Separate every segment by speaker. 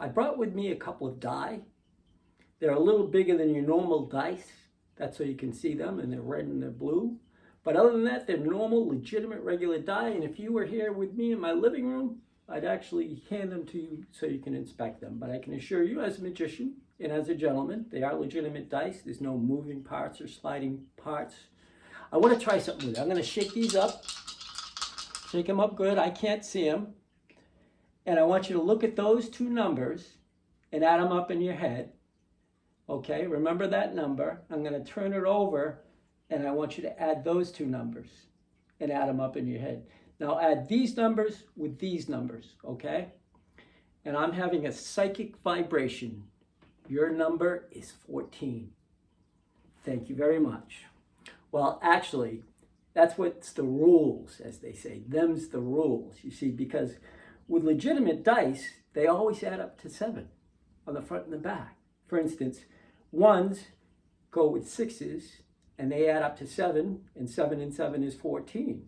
Speaker 1: I brought with me a couple of die. They're a little bigger than your normal dice. That's so you can see them, and they're red and they're blue. But other than that, they're normal, legitimate, regular die. And if you were here with me in my living room, I'd actually hand them to you so you can inspect them. But I can assure you, as a magician and as a gentleman, they are legitimate dice. There's no moving parts or sliding parts. I want to try something with it. I'm going to shake these up. Shake them up good. I can't see them. And I want you to look at those two numbers and add them up in your head. Okay, remember that number. I'm going to turn it over, and I want you to add those two numbers and add them up in your head. Now add these numbers with these numbers, okay? And I'm having a psychic vibration. Your number is 14. Thank you very much. Well, actually, that's what's the rules, as they say. Them's the rules, you see, because with legitimate dice, they always add up to 7 on the front and the back. For instance, 1s go with 6s, and they add up to 7, and 7 and 7 is 14.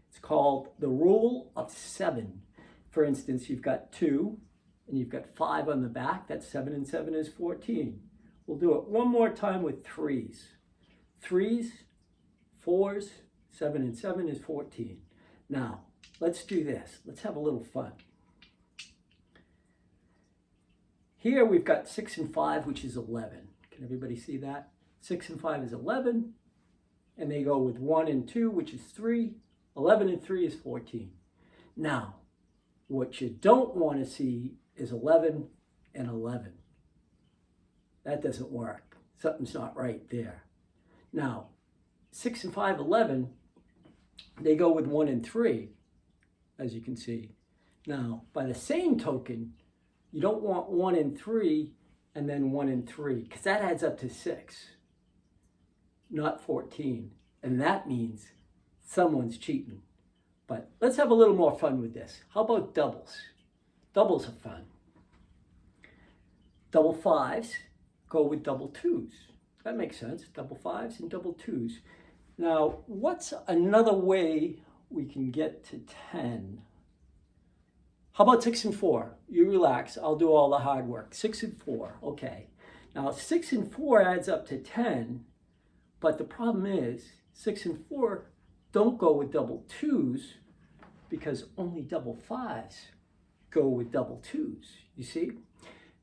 Speaker 1: It's called the rule of 7. For instance, you've got 2, and you've got 5 on the back. That's 7 and 7 is 14. We'll do it one more time with 3s. 3s, 4s, 7 and 7 is 14. Now, let's do this. Let's have a little fun. Here we've got 6 and 5, which is 11. Can everybody see that? 6 and 5 is 11, and they go with 1 and 2, which is 3. 11 and 3 is 14. Now, what you don't want to see is 11 and 11. That doesn't work. Something's not right there. Now, 6 and 5, 11, they go with 1 and 3, as you can see. Now, by the same token, you don't want 1 and 3 and then 1 and 3, because that adds up to 6, not 14. And that means someone's cheating. But let's have a little more fun with this. How about doubles? Doubles are fun. Double 5s go with double 2s. That makes sense. Double 5s and double 2s. Now, what's another way we can get to 10? How about 6 and 4? You relax. I'll do all the hard work. 6 and 4. Okay. Now, 6 and 4 adds up to 10. But the problem is 6 and 4 don't go with double 2s because only double 5s go with double 2s. You see?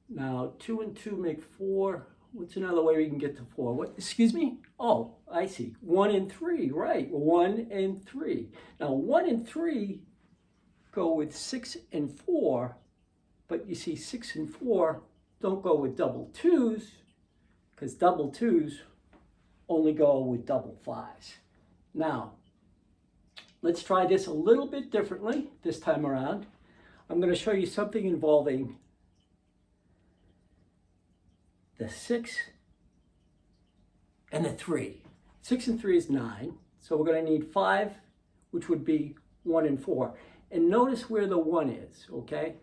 Speaker 1: Now, 2 and 2 make 4. What's another way we can get to 4? What? Excuse me? Oh, I see. 1 and 3. Right. 1 and 3. Now, 1 and 3 go with 6 and 4, but you see 6 and 4 don't go with double 2s because double 2s only go with double 5s. Now, let's try this a little bit differently this time around. I'm going to show you something involving the 6 and the 3. 6 and 3 is 9, so we're going to need 5, which would be 1 and 4. And notice where the 1 is, okay?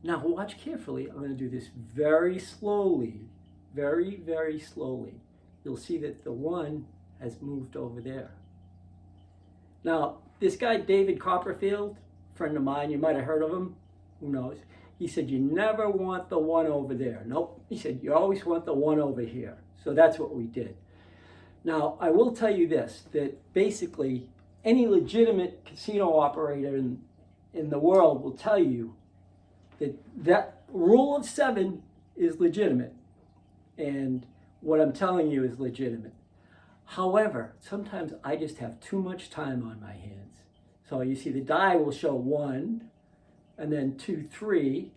Speaker 1: Now watch carefully. I'm going to do this very slowly, very, very slowly. You'll see that the 1 has moved over there. Now, this guy, David Copperfield, friend of mine, you might have heard of him, who knows? He said, you never want the 1 over there. Nope, he said, you always want the 1 over here. So that's what we did. Now, I will tell you this, that basically, any legitimate casino operator in the world will tell you that that rule of 7 is legitimate. And what I'm telling you is legitimate. However, sometimes I just have too much time on my hands. So you see the die will show 1, and then 2, 3,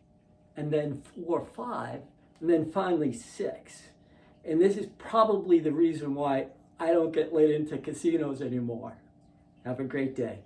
Speaker 1: and then 4, 5, and then finally 6. And this is probably the reason why I don't get let into casinos anymore. Have a great day.